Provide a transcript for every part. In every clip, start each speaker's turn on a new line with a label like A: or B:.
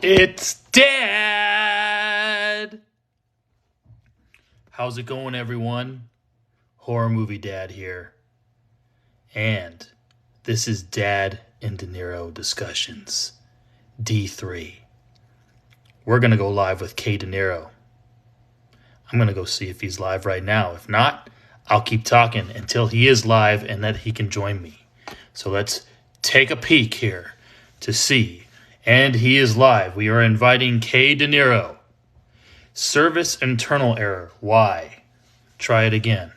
A: It's Dad! How's it going, everyone? Horror Movie Dad here. And this is Dad and Dinero Discussions, D3. We're going to go live with K Dinero. I'm going to go see if he's live right now. If not, I'll keep talking until he is live and that he can join me. So let's take a peek here to see. And he is live. We are inviting K Dinero. Service internal error. Why? Try it again.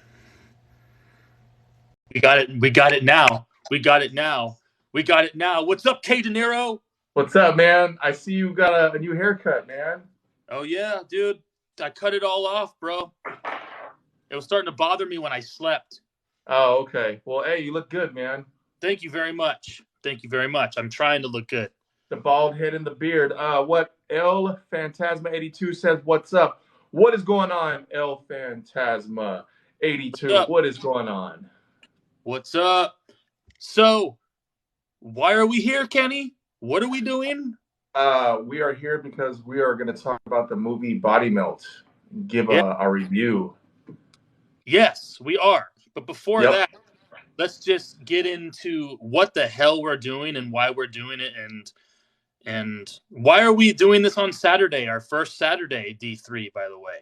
A: We got it. We got it now. We got it now. We got it now. What's up, K Dinero?
B: What's up, man? I see you got a new haircut, man.
A: Oh yeah, dude. I cut it all off, bro. It was starting to bother me when I slept.
B: Oh, okay. Well, hey, you look good, man.
A: Thank you very much. Thank you very much. I'm trying to look good.
B: The bald head and the beard. What El Phantasma 82 says, what's up? What is going on, El Phantasma 82?
A: What's up?
B: What is going on?
A: What's up? So, why are we here, Kenny? What are we doing?
B: We are here because we are going to talk about the movie Bodymelt. Give
A: Yeah.
B: a review.
A: Yes, we are. But before
B: Yep.
A: that, let's just get into what the hell we're doing and why we're doing it and why are we doing this on Saturday, our first Saturday, D3, by the way.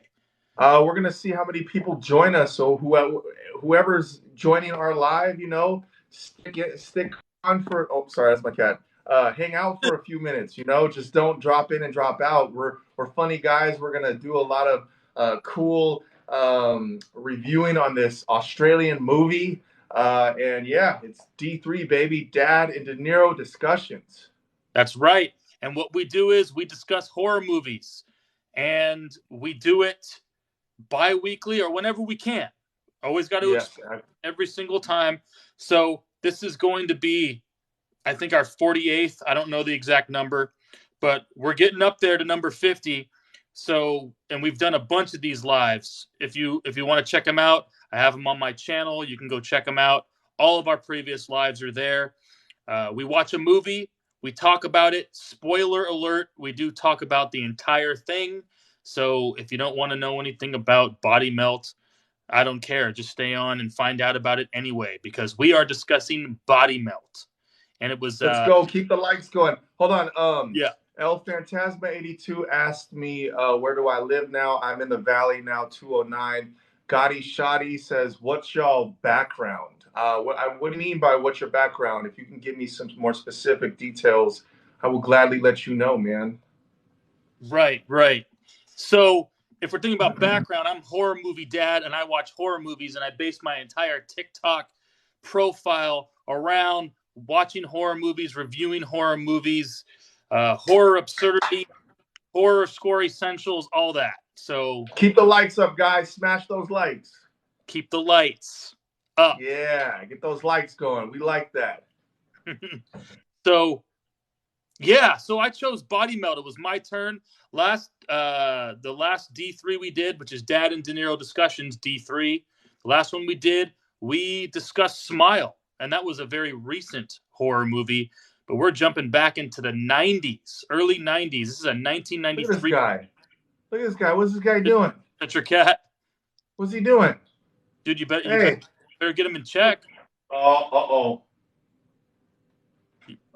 B: We're going to see how many people join us. So whoever's joining our live, stick on for. Oh, sorry, that's my cat. Hang out for a few minutes. Just don't drop in and drop out. We're funny guys. We're gonna do a lot of cool reviewing on this Australian movie. And yeah, it's D3 baby, Dad and Dinero discussions.
A: That's right. And what we do is we discuss horror movies, and we do it bi-weekly or whenever we can. Always got to
B: Yes,
A: every single time. So this is going to be, I think, our 48th. I don't know the exact number, but we're getting up there to number 50. So, and we've done a bunch of these lives. If you want to check them out, I have them on my channel. You can go check them out. All of our previous lives are there. We watch a movie, we talk about it. Spoiler alert, we do talk about the entire thing. So if you don't want to know anything about Bodymelt, I don't care. Just stay on and find out about it anyway, because we are discussing Bodymelt. And it was
B: let's go. Keep the likes going. Hold on.
A: Yeah.
B: El Phantasma 82 asked me, where do I live now? I'm in the Valley now, 209. Gotti Shoddy says, what's y'all background? What do you mean by what's your background? If you can give me some more specific details, I will gladly let you know, man.
A: Right. So if we're thinking about background, I'm horror movie dad, and I watch horror movies, and I base my entire TikTok profile around watching horror movies, reviewing horror movies, horror absurdity, horror score essentials, all that. So
B: keep the likes up, guys. Smash those likes.
A: Keep the lights up.
B: Yeah, get those likes going. We like that.
A: So I chose Bodymelt. It was my turn. The last D3 we did, which is Dad and Dinero Discussions, D3. The last one we discussed Smile, and that was a very recent horror movie. But we're jumping back into the 90s, early 90s. This is a 1993.
B: Look at this guy. Look at this guy. What's this guy doing?
A: That's your cat.
B: What's he doing?
A: Dude, you better get him in check.
B: Oh.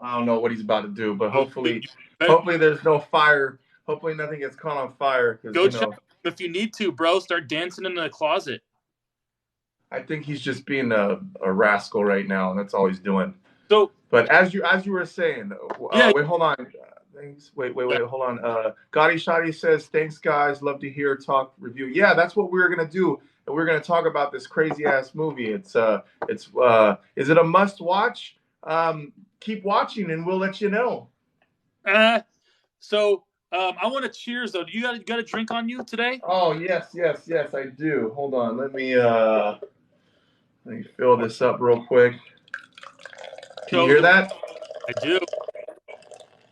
B: I don't know what he's about to do, but hopefully there's no fire. Hopefully nothing gets caught on fire.
A: Go check him if you need to, bro. Start dancing in the closet.
B: I think he's just being a rascal right now, and that's all he's doing.
A: So,
B: but as you were saying, wait, hold on. Thanks. Wait, hold on. Gotti Shoddy says, thanks, guys. Love to hear, talk, review. Yeah, that's what we were going to do. And we're going to talk about this crazy-ass movie. Is it a must-watch? Keep watching, and we'll let you know.
A: So, I want to cheers, though. Do you got a drink on you today?
B: Oh, yes, I do. Hold on. Let me fill this up real quick. Can you hear that?
A: I do.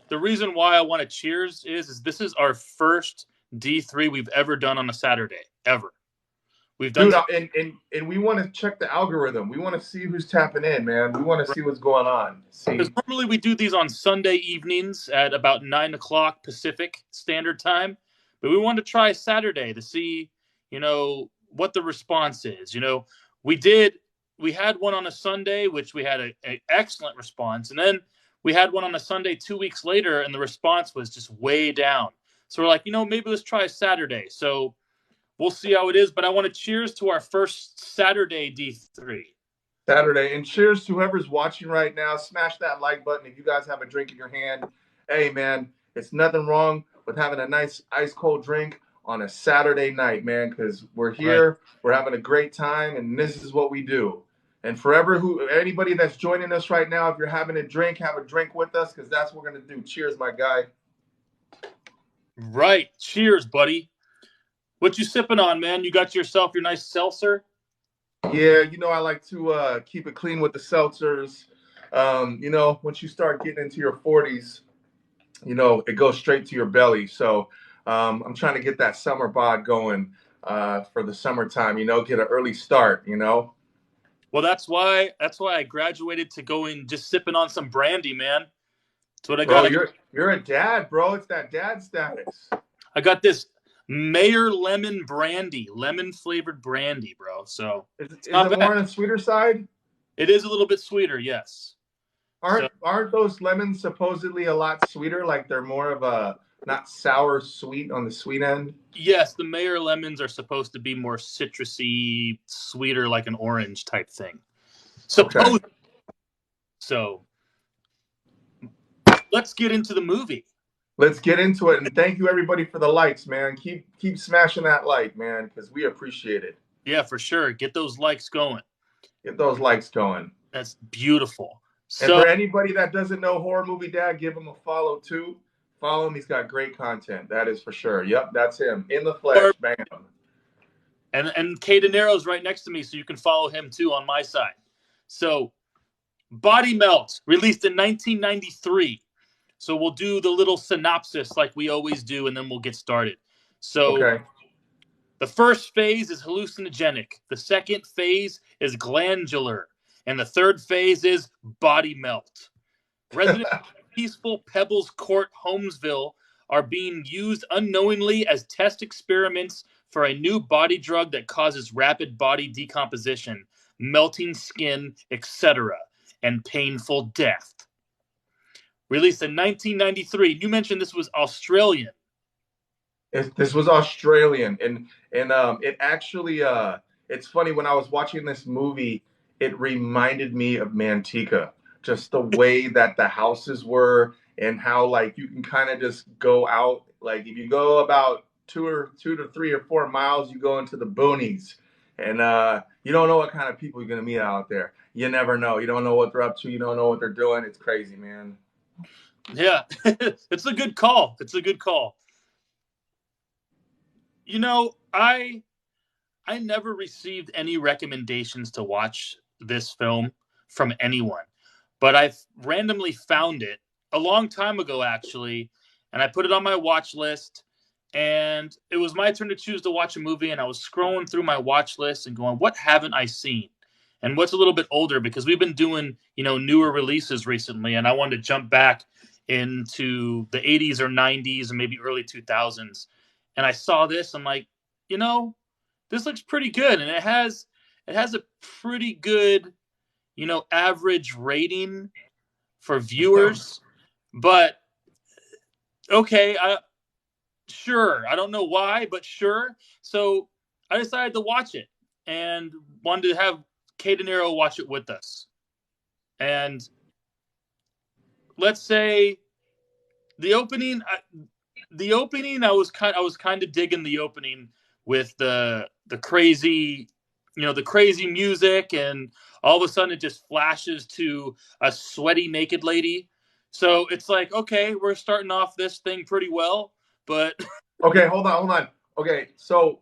A: The reason why I want to cheers is this is our first D3 we've ever done on a Saturday, ever. We've done
B: Dude,
A: some.
B: and we want to check the algorithm. We want to see who's tapping in, man. We want to see what's going on.
A: Because
B: See,
A: normally we do these on Sunday evenings at about 9 o'clock Pacific Standard Time, but we wanted to try Saturday to see, what the response is. We did. We had one on a Sunday, which we had an excellent response, and then we had one on a Sunday 2 weeks later, and the response was just way down. So we're like, maybe let's try Saturday. So we'll see how it is. But I want to cheers to our first Saturday D3.
B: Saturday. And cheers to whoever's watching right now. Smash that like button if you guys have a drink in your hand. Hey, man, it's nothing wrong with having a nice ice cold drink on a Saturday night, man, because we're
A: Right.
B: here, we're having a great time, and this is what we do. And anybody that's joining us right now, if you're having a drink, have a drink with us, because that's what we're gonna do. Cheers, my guy.
A: Right. Cheers, buddy. What you sipping on, man? You got yourself your nice seltzer?
B: Yeah, I like to keep it clean with the seltzers. Once you start getting into your 40s, it goes straight to your belly. So I'm trying to get that summer bod going for the summertime, get an early start.
A: Well, that's why I graduated to going just sipping on some brandy, man. That's what I
B: Bro,
A: got.
B: you're a dad, bro. It's that dad status.
A: I got this Mayor Lemon brandy, lemon flavored brandy, bro. So it's
B: Is
A: not
B: it more
A: bad.
B: on the sweeter side?
A: It is a little bit sweeter, yes. So
B: Aren't those lemons supposedly a lot sweeter? Like they're more of a not sour sweet on the sweet end?
A: yes, the Mayor lemons are supposed to be more citrusy, sweeter, like an orange type thing.
B: Okay.
A: Suppose so. Let's get into the movie.
B: Let's get into it, and thank you everybody for the likes, man. Keep smashing that like, man, because we appreciate it.
A: Yeah, for sure. Get those likes going.
B: Get those likes going.
A: That's beautiful.
B: And
A: So
B: for anybody that doesn't know Horror Movie Dad, give him a follow too. Follow him; he's got great content. That is for sure. Yep, that's him in the flesh. Bam.
A: and Dinero's right next to me, so you can follow him too on my side. So Bodymelt, released in 1993. So we'll do the little synopsis like we always do, and then we'll get started. So
B: Okay.
A: the first phase is hallucinogenic. The second phase is glandular. And the third phase is body melt. Residents of peaceful Pebbles Court, Holmesville, are being used unknowingly as test experiments for a new body drug that causes rapid body decomposition, melting skin, etc., and painful death. Released in 1993. You mentioned this was Australian.
B: This was Australian, and it actually it's funny when I was watching this movie, it reminded me of Manteca, just the way that the houses were and how like you can kind of just go out like if you go about 2 to 3 or 4 miles, you go into the boonies, and you don't know what kind of people you're gonna meet out there. You never know. You don't know what they're up to. You don't know what they're doing. It's crazy, man.
A: Yeah, it's a good call. It's a good call. I never received any recommendations to watch this film from anyone, but I've randomly found it a long time ago, actually, and I put it on my watch list. And it was my turn to choose to watch a movie, and I was scrolling through my watch list and going, "What haven't I seen?" And what's a little bit older because we've been doing newer releases recently, and I wanted to jump back into the 80s or 90s and maybe early 2000s. And I saw this. I'm like, this looks pretty good, and it has a pretty good average rating for viewers. But okay, sure. I don't know why, but sure. So I decided to watch it and wanted to have Dinero watch it with us. And let's say the opening, I was kind of digging the opening with the crazy, the crazy music, and all of a sudden it just flashes to a sweaty naked lady. So it's like, okay, we're starting off this thing pretty well, but
B: Okay, hold on. Okay, so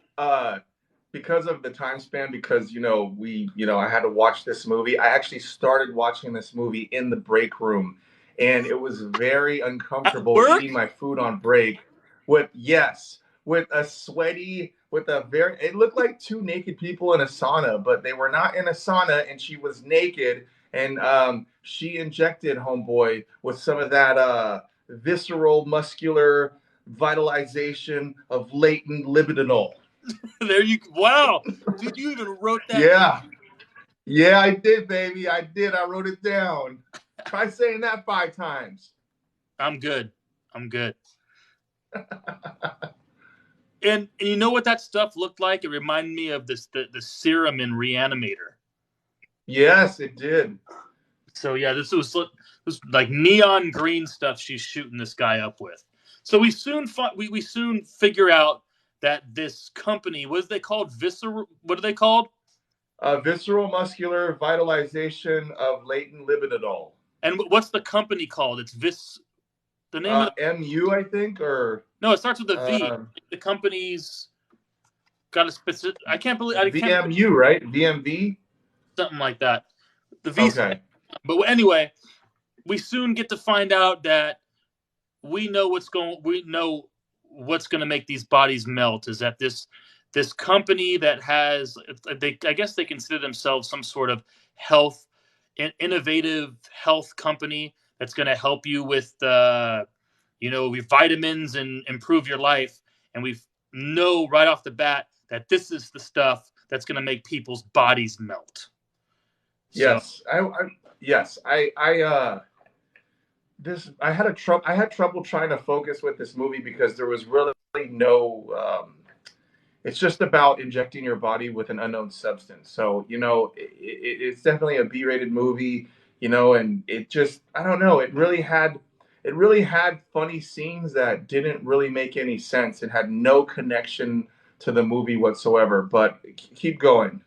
B: because of the time span, because I had to watch this movie. I actually started watching this movie in the break room, and it was very
A: at
B: uncomfortable
A: work,
B: eating my food on break with a sweaty with a very, it looked like two naked people in a sauna, but they were not in a sauna, and she was naked, and she injected homeboy with some of that visceral muscular vitalization of latent libidinol.
A: There you wow. Dude, you even wrote that down.
B: Yeah. Yeah, I did, baby. I did. I wrote it down. Try saying that 5 times.
A: I'm good. I'm good. And you know what that stuff looked like? It reminded me of the serum in Reanimator.
B: Yes, it did.
A: So yeah, this was like neon green stuff she's shooting this guy up with. So we soon figure out that this company, what is they called? Visceral. What are they called?
B: Visceral muscular vitalization of latent libidinol.
A: And what's the company called? It's the name of
B: MU, I think, or
A: no, it starts with a V.
B: uh,
A: The company's got a specific. I can't believe I can't
B: VMU, right? VMV.
A: something like that. The V.
B: Okay.
A: But anyway, we soon get to find out that we know what's going to make these bodies melt is that this company that has I guess they consider themselves some sort of health innovative health company that's going to help you with your vitamins and improve your life, and we know right off the bat that this is the stuff that's going to make people's bodies melt.
B: Yes, yes, I had trouble trying to focus with this movie because there was really no. It's just about injecting your body with an unknown substance. So it's definitely a B-rated movie. And it just I don't know. It really had funny scenes that didn't really make any sense. It had no connection to the movie whatsoever. But keep going.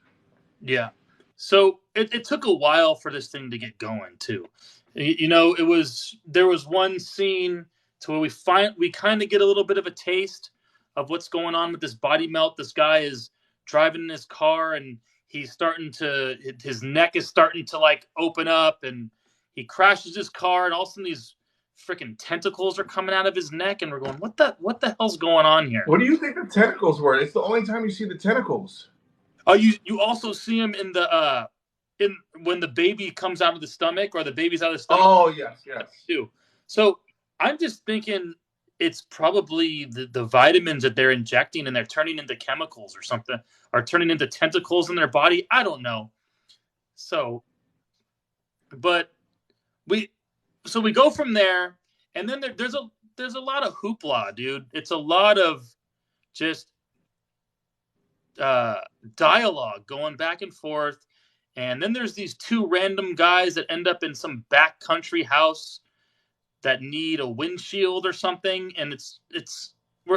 A: Yeah. So it took a while for this thing to get going too. There was one scene to where we kind of get a little bit of a taste of what's going on with this body melt. This guy is driving in his car and his neck is starting to like open up, and he crashes his car, and all of a sudden these freaking tentacles are coming out of his neck, and we're going, what the hell's going on here?
B: What do you think the tentacles were? It's the only time you see the tentacles.
A: Oh, you also see him in when the baby comes out of the stomach, or the baby's out of the stomach.
B: Oh yes, yes.
A: Too. So I'm just thinking it's probably the vitamins that they're injecting, and they're turning into chemicals or something, or turning into tentacles in their body. I don't know. So, but we go from there, and then there's a lot of hoopla, dude. It's a lot of just dialogue going back and forth, and then there's these two random guys that end up in some backcountry house that need a windshield or something, and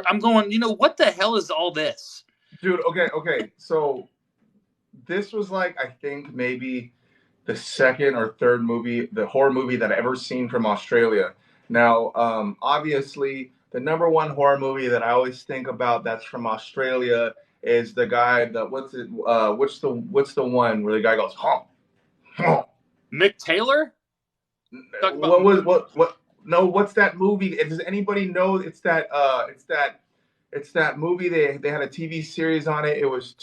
A: I'm going, what the hell is all this,
B: dude? Okay. So this was like, I think maybe the second or third movie, the horror movie that I ever seen from Australia. Now, obviously, the number one horror movie that I always think about that's from Australia is the guy that what's the one where the guy goes honk, honk.
A: Mick Taylor?
B: What? No, what's that movie? Does anybody know? It's that movie. They had a TV series on it. It was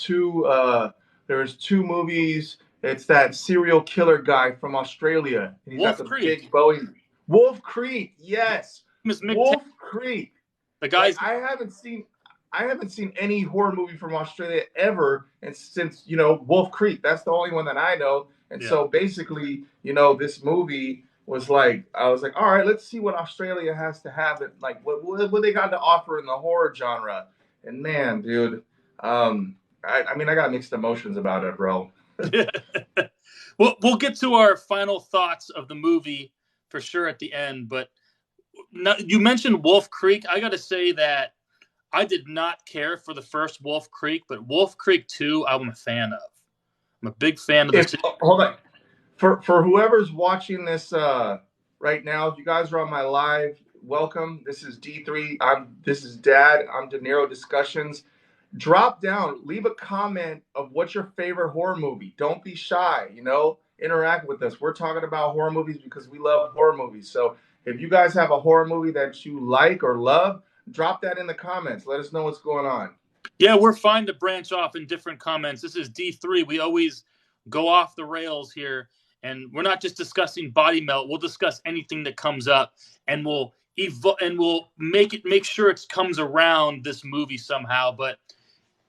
B: there was two movies. It's that serial killer guy from Australia. And he's
A: Wolf
B: got the
A: Creek.
B: big Bowie. Wolf Creek, yes. Wolf Creek.
A: The guys.
B: I haven't seen any horror movie from Australia ever, and since Wolf Creek, that's the only one that I know. And so basically, this movie was like, I was like, all right, let's see what Australia has to have. It like what they got to offer in the horror genre. And man, dude, I mean, I got mixed emotions about it, bro.
A: We'll get to our final thoughts of the movie for sure at the end. But you mentioned Wolf Creek. I got to say that I did not care for the first Wolf Creek, but Wolf Creek 2, I'm a fan of. I'm a big fan of this.
B: Hold on. For whoever's watching this right now, if you guys are on my live, welcome. This is D3. This is Dad. I'm Dinero Discussions. Drop down, leave a comment of what's your favorite horror movie. Don't be shy, interact with us. We're talking about horror movies because we love horror movies. So if you guys have a horror movie that you like or love, drop that in the comments. Let us know what's going on.
A: Yeah, we're fine to branch off in different comments. This is D3. We always go off the rails here, and we're not just discussing body melt. We'll discuss anything that comes up, and we'll make sure it comes around this movie somehow. But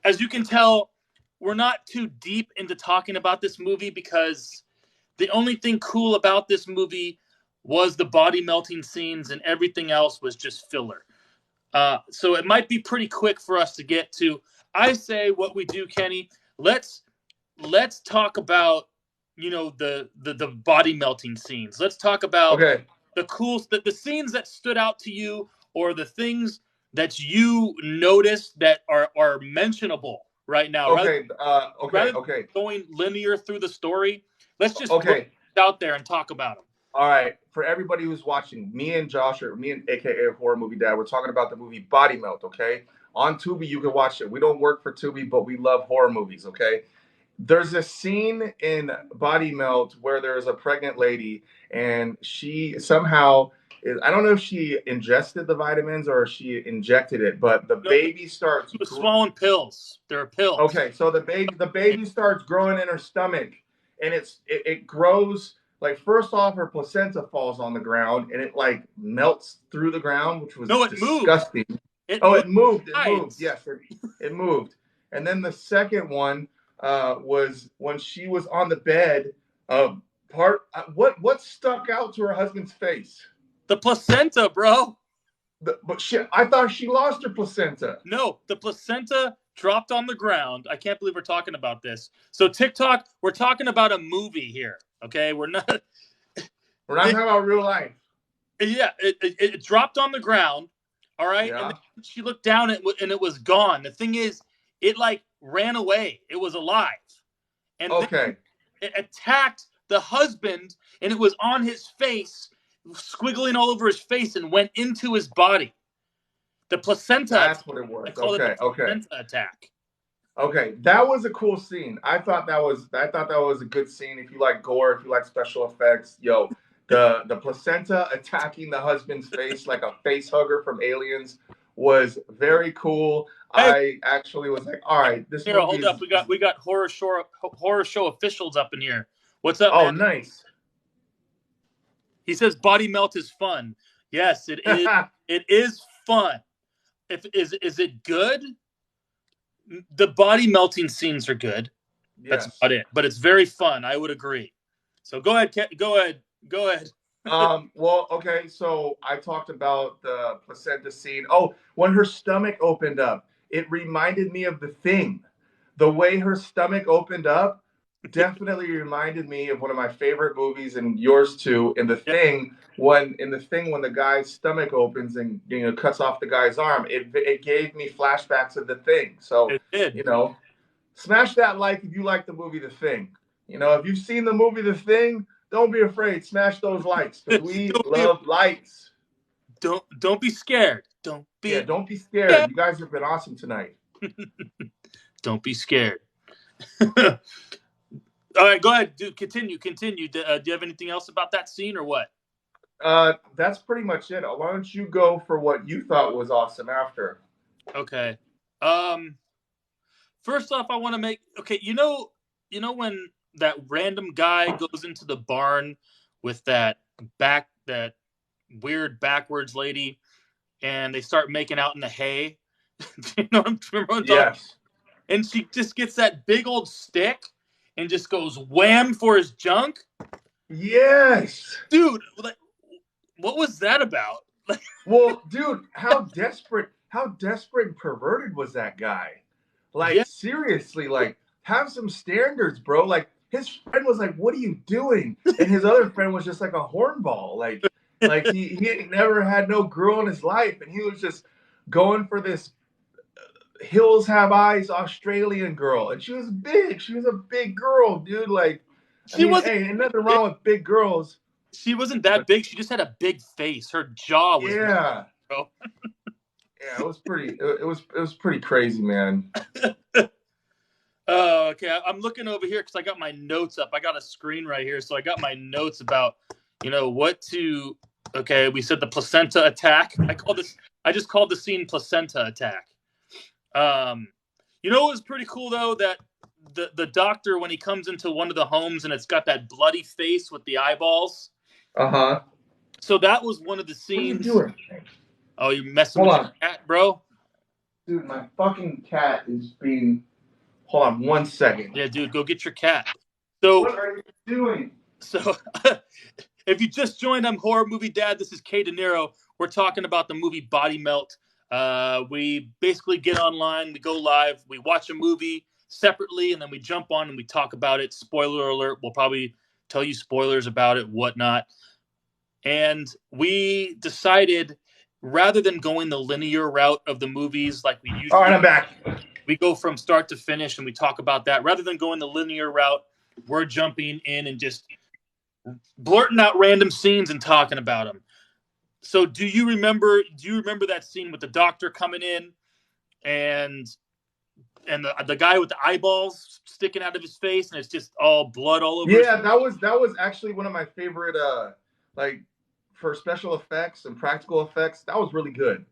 A: as you can tell, we're not too deep into talking about this movie because the only thing cool about this movie was the body melting scenes, and everything else was just filler. So it might be pretty quick for us to get to. I say what we do, Kenny. Let's talk about the body melting scenes. Let's talk about
B: Okay.
A: the scenes that stood out to you, or the things that you noticed that are mentionable right now.
B: Okay.
A: Rather
B: Okay.
A: than
B: Okay.
A: going linear through the story, let's just throw
B: Okay.
A: it out there and talk about them.
B: All right. For everybody who's watching, me and Josh, or me and AKA Horror Movie Dad, we're talking about the movie Bodymelt. Okay. On Tubi, you can watch it. We don't work for Tubi, but we love horror movies. Okay. There's a scene in Body Melt where there's a pregnant lady and she somehow I don't know if she ingested the vitamins or she injected it, but the
A: No,
B: baby starts
A: he was swallowing pills. There are pills.
B: okay, so the baby starts growing in her stomach and it grows like first off her placenta falls on the ground and it like melts through the ground, which was
A: No, it moved.
B: disgusting.
A: It
B: Oh,
A: moved.
B: it moved.
A: Sides.
B: Yes, it moved. And then the second one was when she was on the bed. What stuck out to her husband's face?
A: The placenta, bro.
B: But I thought she lost her placenta.
A: No, the placenta dropped on the ground. I can't believe we're talking about this. So TikTok, we're talking about a movie here. Okay, we're not.
B: We're not talking about real life.
A: Yeah, it dropped on the ground. All right, and
B: Yeah.
A: then she looked down and it was gone. The thing is, it like ran away. It was alive, and then
B: Okay.
A: it attacked the husband, and it was on his face, squiggling all over his face, and went into his body. The placenta attack.
B: That's what it was.
A: I call it
B: Okay.
A: the
B: Okay.
A: placenta attack.
B: Okay. That was a cool scene. I thought that was a good scene. If you like gore, if you like special effects, yo, the placenta attacking the husband's face like a face hugger from Aliens was very cool.
A: Hey,
B: I actually was like, all right, this
A: here,
B: movie
A: hold up.
B: is
A: We got horror show officials up in here. What's up,
B: oh
A: man?
B: nice.
A: He says body melt is fun. Yes, it is. It is fun. Is it good? The body melting scenes are good. That's
B: Yes.
A: about it. But it's very fun. I would agree. So go ahead. Go ahead. Go ahead.
B: Well, okay, so I talked about the placenta scene. Oh, when her stomach opened up, it reminded me of The Thing. The way her stomach opened up definitely reminded me of one of my favorite movies and yours too. In The
A: Yep,
B: Thing, when the guy's stomach opens and cuts off the guy's arm, it gave me flashbacks of The Thing. So,
A: it did.
B: you know, smash that like if you like the movie The Thing. If you've seen the movie The Thing, don't be afraid. Smash those likes because we love likes.
A: Don't be scared. Don't
B: Yeah,
A: be
B: don't be scared.
A: scared.
B: You guys have been awesome tonight.
A: Don't be scared. All right, go ahead. Continue. Do you have anything else about that scene or what?
B: That's pretty much it. Why don't you go for what you thought was awesome after?
A: Okay. First off, I want to make okay. When that random guy goes into the barn with that weird backwards lady, and they start making out in the hay. Do you know what I'm talking?
B: Yes.
A: And she just gets that big old stick and just goes wham for his junk.
B: Yes.
A: Dude, like, what was that about?
B: Well, dude, how desperate and perverted was that guy? Like,
A: Yeah,
B: seriously, like, have some standards, bro. Like, his friend was like, "What are you doing?" And his other friend was just like a hornball. Like he ain't never had no girl in his life, and he was just going for this Hills Have Eyes Australian girl, and she was big. She was a big girl, dude. Like, I
A: she
B: mean,
A: wasn't.
B: hey, ain't nothing
A: Big.
B: wrong with big girls.
A: She wasn't that big. She just had a big face. Her jaw was.
B: Yeah,
A: Bro.
B: yeah, it was pretty. It was pretty crazy, man.
A: Okay. I'm looking over here because I got my notes up. I got a screen right here, so I got my notes about what to. Okay, we said the placenta attack. I just called the scene placenta attack. You know what was pretty cool though? That the doctor, when he comes into one of the homes and it's got that bloody face with the eyeballs.
B: Uh-huh.
A: So that was one of the
B: What are you
A: scenes.
B: doing?
A: Oh, you messing
B: Hold
A: with your
B: on.
A: cat, bro?
B: Dude, my fucking cat is being... Hold on 1 second.
A: Yeah, dude, go get your cat. So,
B: What are you doing?
A: so if you just joined, I'm Horror Movie Dad. This is Dinero. We're talking about the movie Bodymelt. We basically get online, we go live, we watch a movie separately, and then we jump on and we talk about it. Spoiler alert, we'll probably tell you spoilers about it, whatnot. And we decided, rather than going the linear route of the movies like we
B: All right,
A: usually,
B: I'm back.
A: we go from start to finish and we talk about that. Rather than going the linear route, we're jumping in and just blurting out random scenes and talking about them. So do you remember that scene with the doctor coming in and the guy with the eyeballs sticking out of his face and it's just all blood all over his
B: Yeah, that was actually one of my favorite like for special effects and practical effects. That was really good.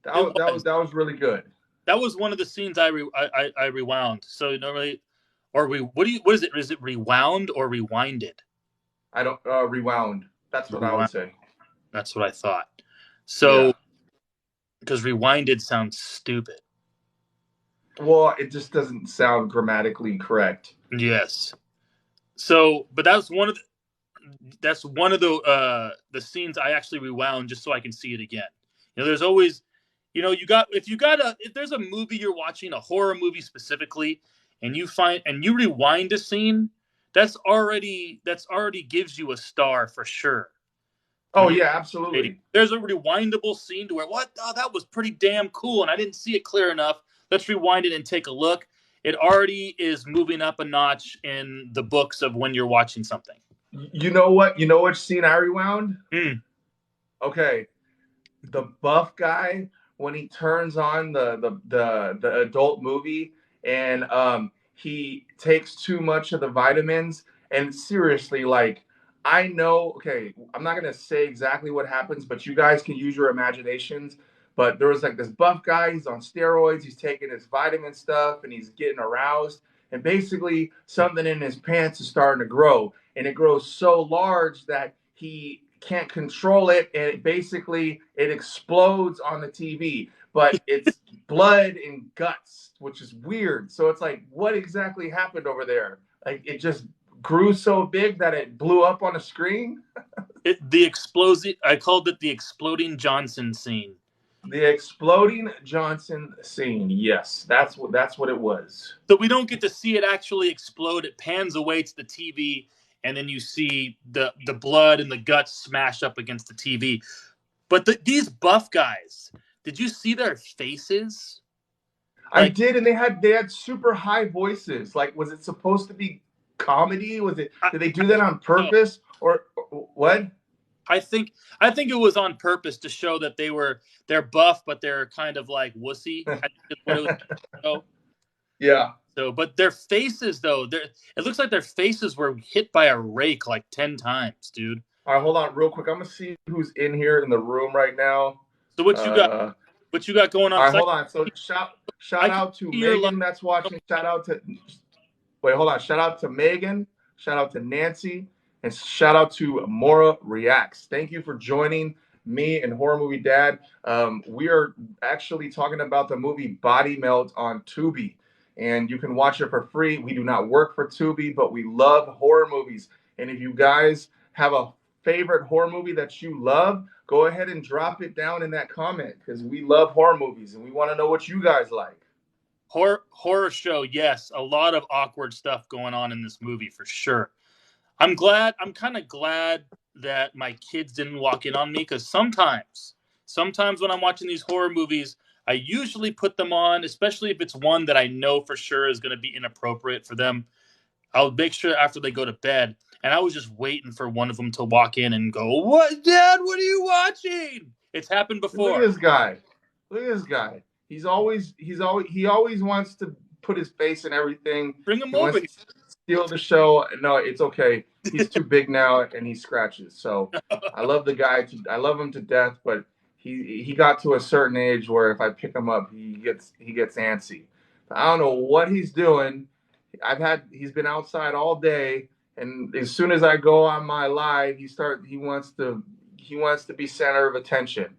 B: That
A: it
B: was that
A: was
B: was that was really good.
A: that was one of the scenes I rewound. So normally, or what is it? Is it rewound or rewinded?
B: I don't rewound. That's what I would
A: Rewound.
B: say.
A: That's what I thought.
B: Yeah.
A: So because rewinded sounds stupid.
B: Well, it just doesn't sound grammatically correct.
A: Yes. So, but that's one of the scenes I actually rewound just so I can see it again. There's always, if there's a movie you're watching, a horror movie specifically, and you rewind a scene, that's already gives you a star for sure.
B: Oh
A: When you're
B: yeah,
A: dating.
B: absolutely.
A: There's a rewindable scene to where that was pretty damn cool, and I didn't see it clear enough. Let's rewind it and take a look. It already is moving up a notch in the books of when you're watching something.
B: You know what? You know which scene I rewound?
A: Mm.
B: Okay, the buff guy when he turns on the adult movie and he takes too much of the vitamins and seriously like I know okay I'm not gonna say exactly what happens but you guys can use your imaginations but there was like this buff guy he's on steroids he's taking his vitamin stuff and he's getting aroused and basically something in his pants is starting to grow and it grows so large that he can't control it and it explodes on the TV but it's blood and guts which is weird so it's like what exactly happened over there like it just grew so big that it blew up on a screen.
A: I called it the exploding Johnson scene.
B: The exploding Johnson scene, yes, that's what it was.
A: So we don't get to see it actually explode. It pans away to the TV, and then you see the blood and the guts smash up against the TV. But these buff guys, did you see their faces?
B: I
A: Like,
B: did, and they had super high voices. Like, was it supposed to be comedy? Was it?
A: I,
B: Did they do that on
A: no,
B: purpose, or what?
A: I think I think it was on purpose to show that they're buff, but they're kind of like wussy. I think is what it was. So,
B: Yeah.
A: but their faces though, it looks like their faces were hit by a rake like 10 times, dude.
B: All right, hold on, real quick. I'm gonna see who's in here in the room right now.
A: So what you got?
B: Uh,
A: What you got going on?
B: all right,
A: Because
B: hold on. So shout
A: I can
B: out to
A: see your light.
B: Megan that's watching. Shout out to wait, hold on. Shout out to Megan. Shout out to Nancy. And shout out to Mora Reacts. Thank you for joining me and Horror Movie Dad. We are actually talking about the movie Body Melt on Tubi. And you can watch it for free. We do not work for Tubi, but we love horror movies. And if you guys have a favorite horror movie that you love, go ahead and drop it down in that comment because we love horror movies and we want to know what you guys like.
A: Horror show, yes, a lot of awkward stuff going on in this movie for sure. I'm kind of glad that my kids didn't walk in on me because sometimes when I'm watching these horror movies, I usually put them on, especially if it's one that I know for sure is going to be inappropriate for them. I'll make sure after they go to bed. And I was just waiting for one of them to walk in and go, "What, Dad? What are you watching?" It's happened
B: Look at
A: before.
B: this guy. Look at this guy. He always wants to put his face in everything.
A: Bring him
B: He
A: over
B: wants to steal the show. No, it's okay. He's too big now and he scratches. So I love the guy. I love him to death, but he got to a certain age where if I pick him up, he gets antsy. I don't know what he's doing. He's been outside all day, and as soon as I go on my live, he wants to be center of attention.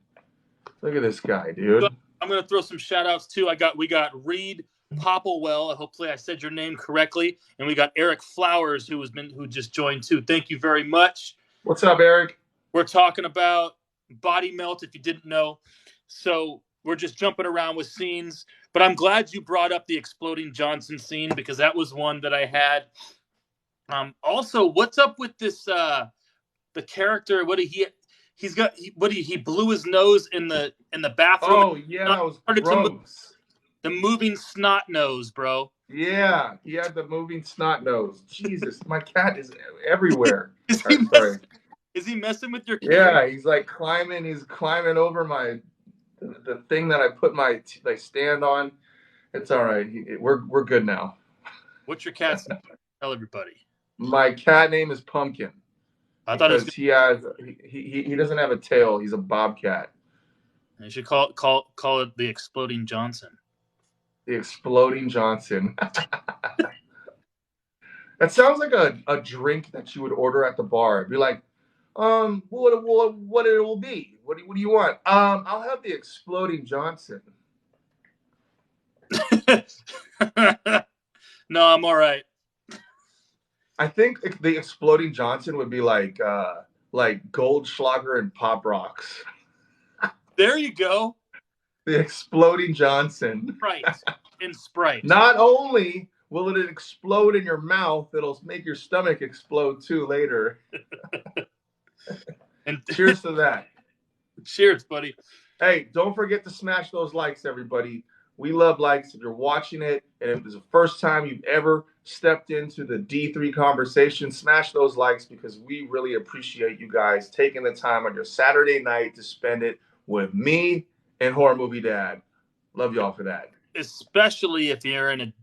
B: Look at this guy,
A: So
B: dude.
A: I'm going to throw some shout outs too. We got Reed Popplewell. Hopefully I said your name correctly. And we got Eric Flowers who just joined too. Thank you very much.
B: What's up, Eric?
A: We're talking about Bodymelt, if you didn't know. So we're just jumping around with scenes. But I'm glad you brought up the Exploding Johnson scene because that was one that I had. Also, what's up with this the character? He blew his nose in the bathroom.
B: Oh yeah, that was gross.
A: The moving snot nose, bro.
B: Yeah, he had the moving snot nose. Jesus, my cat is everywhere.
A: Is he messing with your cat?
B: Yeah, he's like climbing. He's climbing over the thing that I put my stand on. It's all right. We're good now.
A: What's your cat's name? Tell everybody.
B: My cat name is Pumpkin.
A: I thought
B: he doesn't have a tail. He's a bobcat.
A: You should call it the Exploding Johnson.
B: The Exploding Johnson. That sounds like a drink that you would order at the bar. It'd be like, what it will be? What do you want? I'll have the Exploding Johnson.
A: No, I'm all right.
B: I think the Exploding Johnson would be like Goldschlager and Pop Rocks.
A: There you go.
B: The Exploding Johnson.
A: Sprite. In Sprite.
B: Not only will it explode in your mouth, it'll make your stomach explode too later. And cheers to that.
A: Cheers, buddy.
B: Hey, don't forget to smash those likes, everybody. We love likes. If you're watching it and if it's the first time you've ever stepped into the D3 conversation, smash those likes because we really appreciate you guys taking the time on your Saturday night to spend it with me and Horror Movie Dad. Love y'all for that.
A: Especially if you're in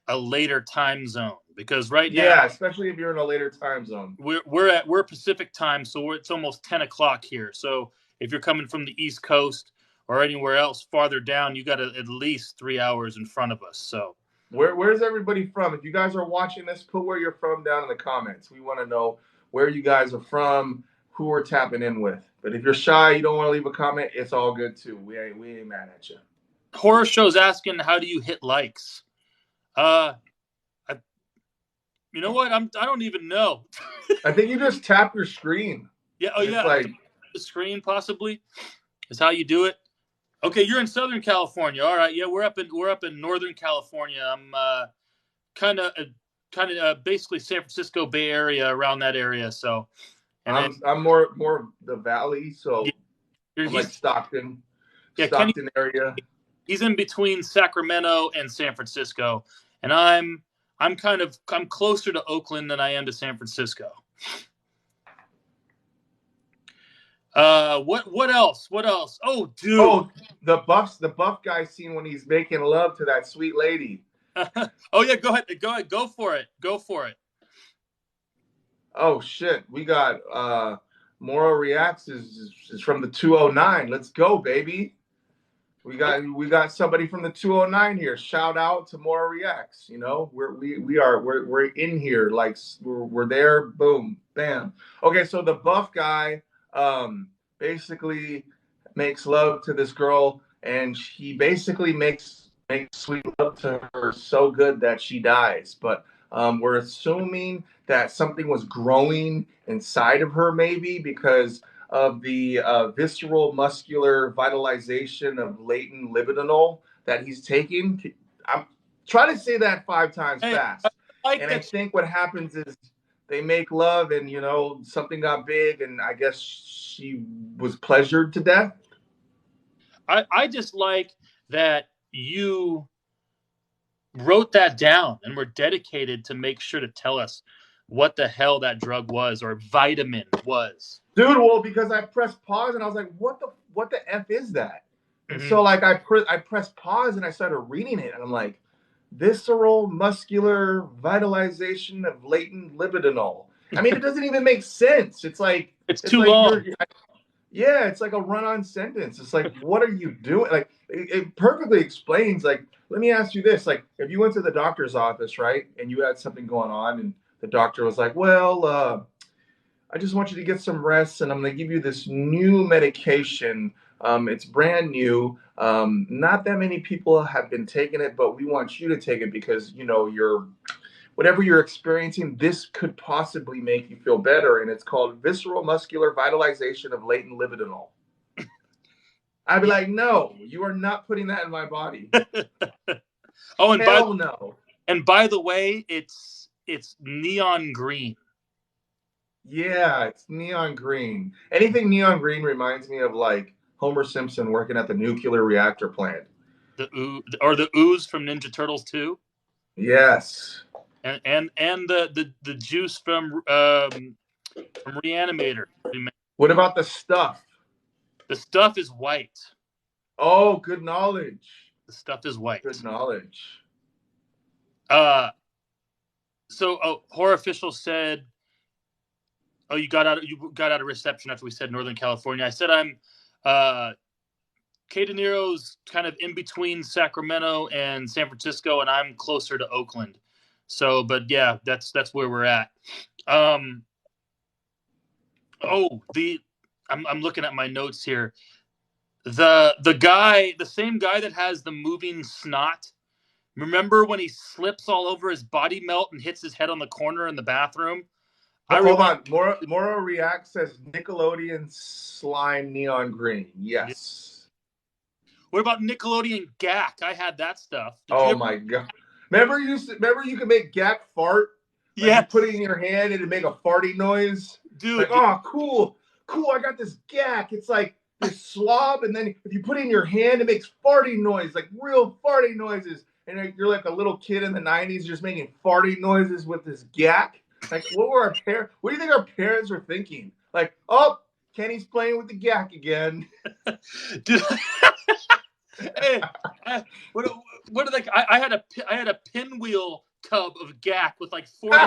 A: a later time zone. Because right now,
B: yeah, especially if you're in a later time zone.
A: We're Pacific time, so it's almost 10 o'clock here. So if you're coming from the East Coast or anywhere else farther down, you got at least 3 hours in front of us. So
B: where's everybody from? If you guys are watching this, put where you're from down in the comments. We want to know where you guys are from, who we're tapping in with. But if you're shy, you don't want to leave a comment, it's all good too. We ain't mad at you.
A: Horror Show's asking, how do you hit likes? You know what? I don't even know.
B: I think you just tap your screen.
A: Yeah. Oh, yeah. Like the screen possibly is how you do it. Okay, you're in Southern California. All right. Yeah, we're up in Northern California. I'm kind of basically San Francisco Bay Area, around that area. So,
B: I'm more the Valley. So I'm like Stockton. Yeah, Stockton area.
A: He's in between Sacramento and San Francisco, and I'm closer to Oakland than I am to San Francisco. What else? Oh, dude.
B: Oh, the buff guy scene when he's making love to that sweet lady.
A: Oh yeah, go ahead, go for it.
B: Oh shit, we got Moro Reacts is from the 209. Let's go, baby. We got somebody from the 209 here. Shout out to Moro Reacts. You know, we're in here, like we're there. Boom, bam. Okay, so the buff guy basically makes love to this girl, and he basically makes sweet love to her so good that she dies. But we're assuming that something was growing inside of her, maybe because of the visceral muscular vitalization of latent libidinol that he's taking. I'm trying to say that 5 times fast. I think what happens is they make love and, you know, something got big and I guess she was pleasured to death.
A: I just like that you wrote that down and were dedicated to make sure to tell us what the hell that drug was or vitamin was.
B: Dude, well, because I pressed pause and I was like, what the F is that? And so like I pressed pause and I started reading it and I'm like, visceral muscular vitalization of latent libidinol. I mean, it doesn't even make sense. It's like
A: it's too long.
B: Yeah, it's like a run-on sentence. It's like, what are you doing? Like, it perfectly explains. Like, let me ask you this: like, if you went to the doctor's office, right, and you had something going on, and the doctor was like, "Well, I just want you to get some rest, and I'm going to give you this new medication. It's brand new. Not that many people have been taking it, but we want you to take it because you're whatever you're experiencing. This could possibly make you feel better, and it's called visceral muscular vitalization of latent libidinol." I'd be
A: Yeah.
B: like, "No, you are not putting that in my body.
A: Oh,
B: Hell no."
A: and by the way, it's neon green.
B: Yeah, it's neon green. Anything neon green reminds me of like Homer Simpson working at the nuclear reactor plant.
A: The ooze from Ninja Turtles 2,
B: Yes.
A: and the juice from Reanimator.
B: What about the stuff?
A: The stuff is white.
B: Oh, good knowledge.
A: The stuff is
B: Good
A: white.
B: knowledge.
A: Uh, so horror official said, "Oh, you got out of reception after we said Northern California." I said I'm Dinero's kind of in between Sacramento and San Francisco, and I'm closer to Oakland. So, but yeah, that's where we're at. Oh, I'm looking at my notes here. The same guy that has the moving snot. Remember when he slips all over his Bodymelt and hits his head on the corner in the bathroom? I
B: Hold
A: rewind.
B: on. Mora React says Nickelodeon slime neon green. Yes.
A: What about Nickelodeon Gak? I had that stuff. Did you
B: Oh
A: ever?
B: my god. Remember you could make Gak fart? Like you put it
A: Yes,
B: in your hand and it'd make a farty noise? Like,
A: dude.
B: oh, cool. Cool, I got this Gak. It's like this slob, and then if you put it in your hand, it makes farty noise, like real farty noises. And you're like a little kid in the 90s just making farty noises with this Gak. Like, what do you think our parents were thinking? Like, oh, Kenny's playing with the Gak again.
A: Dude, hey, what are they? I had a pinwheel tub of Gak with like 40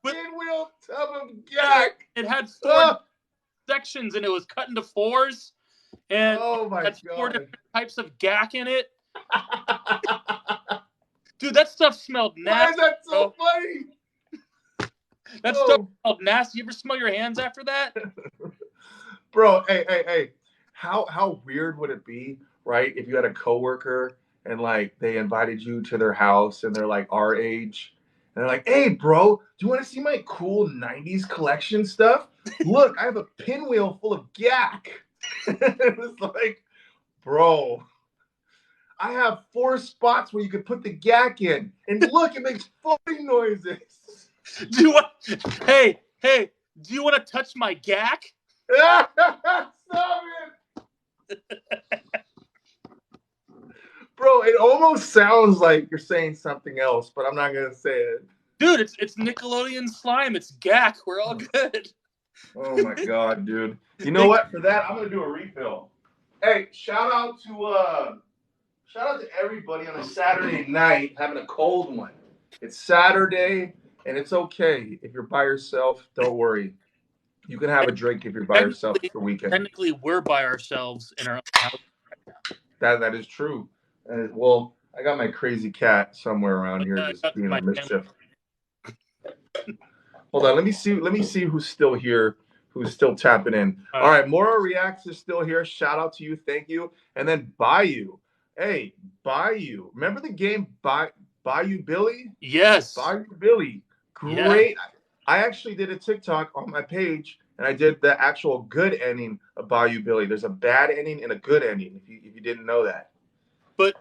A: with
B: Pinwheel tub of
A: it,
B: Gak.
A: it had four
B: Oh,
A: sections and it was cut into fours and it
B: oh my
A: had four
B: god.
A: different types of Gak in it. Dude, that stuff smelled
B: Why
A: nasty,
B: is that so
A: bro.
B: funny?
A: That stuff
B: Oh,
A: smelled nasty. You ever smell your hands after that?
B: bro, hey. How weird would it be, right? If you had a coworker and like they invited you to their house and they're like our age and they're like, "Hey, bro, do you want to see my cool 90s collection stuff? Look, I have a pinwheel full of Gak." It was like, "Bro, I have 4 spots where you could put the Gak in. And look, it makes farting noises."
A: Do you want? Hey, do you want to touch my Gak?
B: Stop it. Bro, it almost sounds like you're saying something else, but I'm not gonna say it.
A: Dude, it's Nickelodeon slime. It's Gak. We're all good.
B: Oh my god, dude. You know what? For that, I'm gonna do a refill. Hey, shout out to everybody on a Saturday night having a cold one. It's Saturday, and it's okay if you're by yourself. Don't worry. You can have a drink if you're by yourself
A: technically,
B: for the weekend.
A: technically, we're by ourselves in our own house.
B: That is true. Well, I got my crazy cat somewhere around here
A: I
B: just
A: got
B: being a
A: my family.
B: mischief. Hold on, let me see. Let me see who's still here, who's still tapping in. All right, Mora Reacts is still here. Shout out to you, thank you. And then Bayou, hey, Bayou. Remember the game Bayou Billy?
A: Yes.
B: Bayou Billy,
A: Yeah.
B: great. I actually did a TikTok on my page, and I did the actual good ending of Bayou Billy. There's a bad ending and a good ending. If you didn't know that.
A: But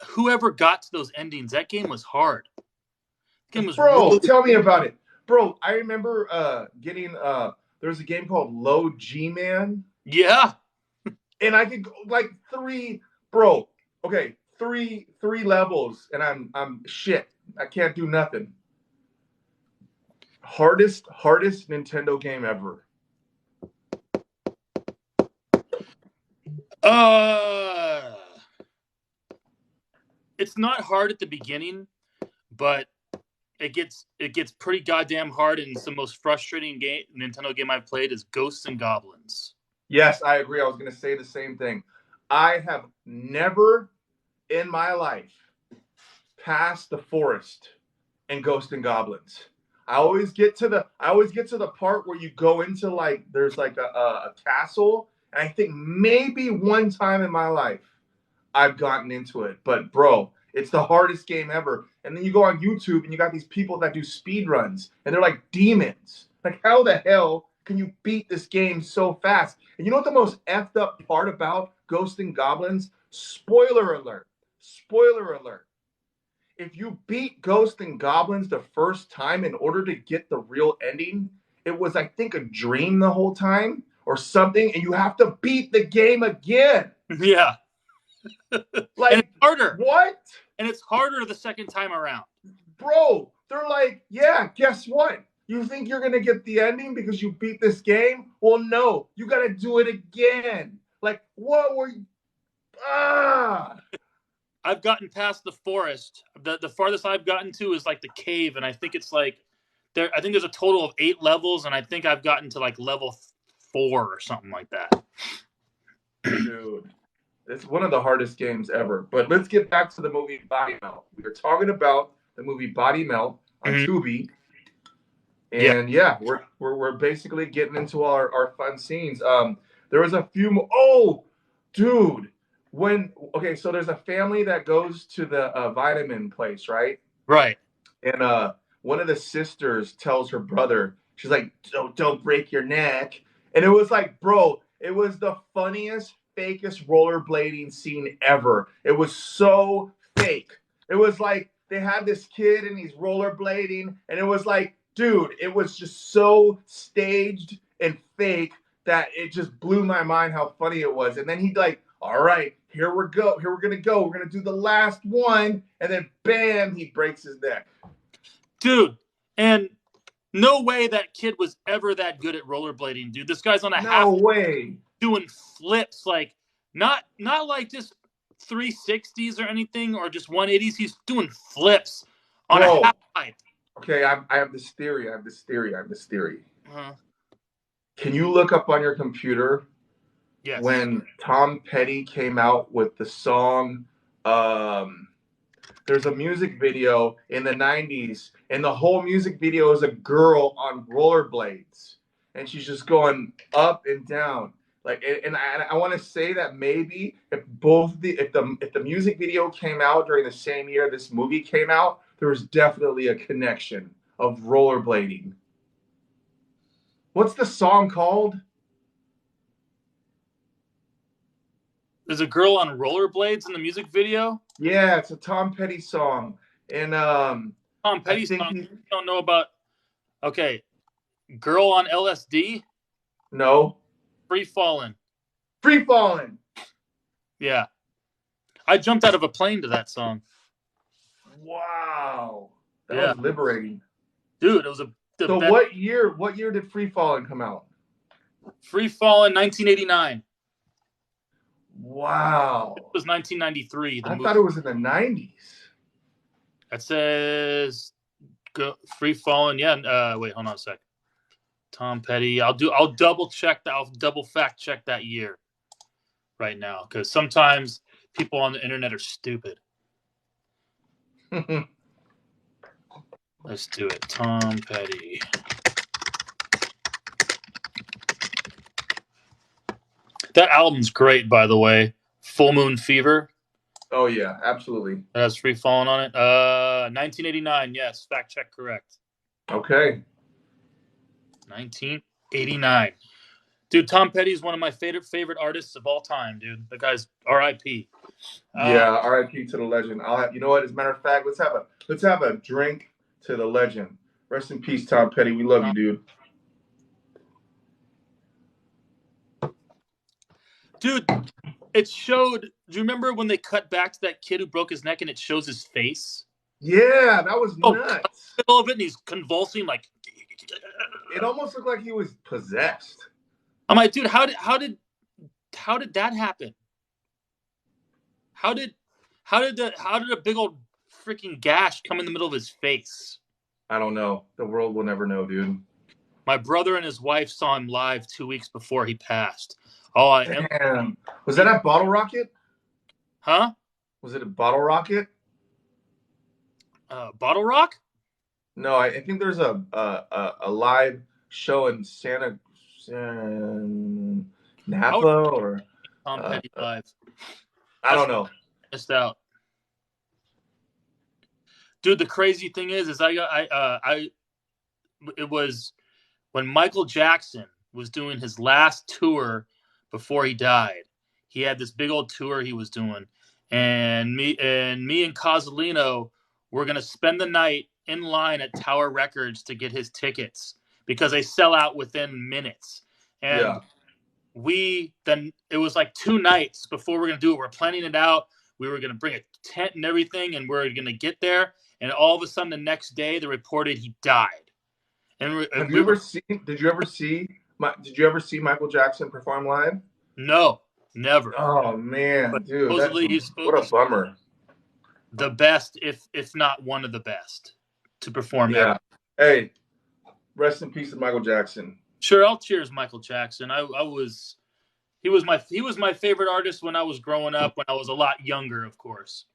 A: whoever got to those endings, that game was hard. The game was
B: Bro,
A: really.
B: tell me about it. Bro, I remember getting there was a game called Low G Man,
A: Yeah.
B: and I could go like bro, okay, three levels, and I'm shit. I can't do nothing. Hardest Nintendo game ever.
A: Uh, it's not hard at the beginning, but it gets pretty goddamn hard, and it's the most frustrating game Nintendo game I've played is Ghosts and Goblins.
B: Yes, I agree. I was going to say the same thing. I have never in my life passed the forest in Ghost and Goblins. I always get to the part where you go into like there's like a castle, and I think maybe one time in my life I've gotten into it. But bro, it's the hardest game ever. And then you go on YouTube and you got these people that do speed runs and they're like demons. Like how the hell can you beat this game so fast? And you know what the most effed up part about Ghost and Goblins? Spoiler alert. Spoiler alert. If you beat Ghost and Goblins the first time in order to get the real ending, it was I think a dream the whole time or something, and you have to beat the game again.
A: Yeah. And it's
B: Like
A: harder.
B: what?
A: And it's harder the second time around.
B: Bro, they're like, yeah, guess what? You think you're going to get the ending because you beat this game? Well, no, you got to do it again. Like, what were you? Ah!
A: I've gotten past the forest. The farthest I've gotten to is like the cave, and I think it's like there. I think there's a total of 8 levels, and I think I've gotten to like level 4 or something like that.
B: Dude, it's one of the hardest games ever. But let's get back to the movie Bodymelt. We were talking about the movie Bodymelt on
A: Mm-hmm.
B: Tubi.
A: Yeah.
B: And yeah, we're basically getting into our fun scenes. There was a few. Oh, dude, so there's a family that goes to the vitamin place, right?
A: Right.
B: And one of the sisters tells her brother, she's like, don't break your neck. And it was like, bro, it was the funniest, fakest rollerblading scene ever. It was so fake. It was like they had this kid and he's rollerblading, and it was like, dude, it was just so staged and fake that it just blew my mind how funny it was. And then he like, all right, here we go. Here we're gonna go. We're gonna do the last one, and then bam, he breaks his neck.
A: Dude, and no way that kid was ever that good at rollerblading, dude. This guy's on a half
B: No way.
A: doing flips, like not like just 360s or anything or just 180s. He's doing flips on a
B: Bro,
A: half pipe.
B: okay, I have this theory.
A: Uh-huh.
B: Can you look up on your computer
A: Yes.
B: when Tom Petty came out with the song? There's a music video in the 90s, and the whole music video is a girl on rollerblades, and she's just going up and down. Like, and I want to say that maybe if the music video came out during the same year this movie came out, there was definitely a connection of rollerblading. What's the song called?
A: There's a girl on rollerblades in the music video.
B: Yeah, it's a Tom Petty song, and
A: Tom
B: I
A: Petty
B: think
A: song. Don't know about. Okay, girl on LSD.
B: no,
A: Free falling.
B: Free Falling.
A: Yeah, I jumped out of a plane to that song.
B: Wow, that
A: Yeah,
B: was liberating.
A: dude, it was the
B: So
A: best.
B: what year? What year did Free Falling come out?
A: Free falling, 1989.
B: Wow,
A: It was 1993. The
B: I
A: movie
B: thought it was in the 90s.
A: that says free falling. Yeah. Wait, hold on a sec. Tom Petty. I'll double check that. I'll double fact check that year right now because sometimes people on the internet are stupid. Let's do it. Tom Petty. That album's great, by the way. Full Moon Fever.
B: Oh yeah, absolutely.
A: It has Free Falling on it. 1989. Yes, fact check correct.
B: Okay.
A: 1989. Dude, Tom Petty is one of my favorite artists of all time, dude. The guy's R.I.P.
B: Yeah, R.I.P. to the legend. You know what? As a matter of fact, let's have a drink to the legend. Rest in peace, Tom Petty. We love you, dude.
A: Dude, it showed. Do you remember when they cut back to that kid who broke his neck and it shows his face?
B: Yeah, that was nuts.
A: Middle of it, and he's convulsing like.
B: It almost looked like he was possessed.
A: I'm like, dude, how did that happen? How did a big old freaking gash come in the middle of his face?
B: I don't know. The world will never know, dude.
A: My brother and his wife saw him live 2 weeks before he passed. Oh, I am.
B: Damn. Was that at Bottle Rocket?
A: Huh?
B: Was it a Bottle Rocket?
A: Bottle Rock?
B: No, I think there's a live show in
A: I
B: Napa
A: would
B: or
A: Tom
B: uh,
A: Petty live.
B: I
A: That's
B: don't know.
A: missed out. Dude, the crazy thing is it was when Michael Jackson was doing his last tour before he died. He had this big old tour he was doing, and me and Cosolino were gonna spend the night in line at Tower Records to get his tickets because they sell out within minutes. And
B: Yeah.
A: we then it was like 2 nights before we are gonna do it. We're planning it out. We were gonna bring a tent and everything, and we're gonna get there. And all of a sudden, the next day, they reported he died. And
B: Have you
A: we
B: ever
A: were
B: seen? Did you ever see Michael Jackson perform live?
A: no, never.
B: Oh
A: But
B: man, dude,
A: supposedly he's
B: what a bummer.
A: the best, if not one of the best, to perform ever.
B: Yeah. Hey, rest in peace to Michael Jackson.
A: Sure, I'll cheers Michael Jackson. I was he was my favorite artist when I was growing up. When I was a lot younger, of course.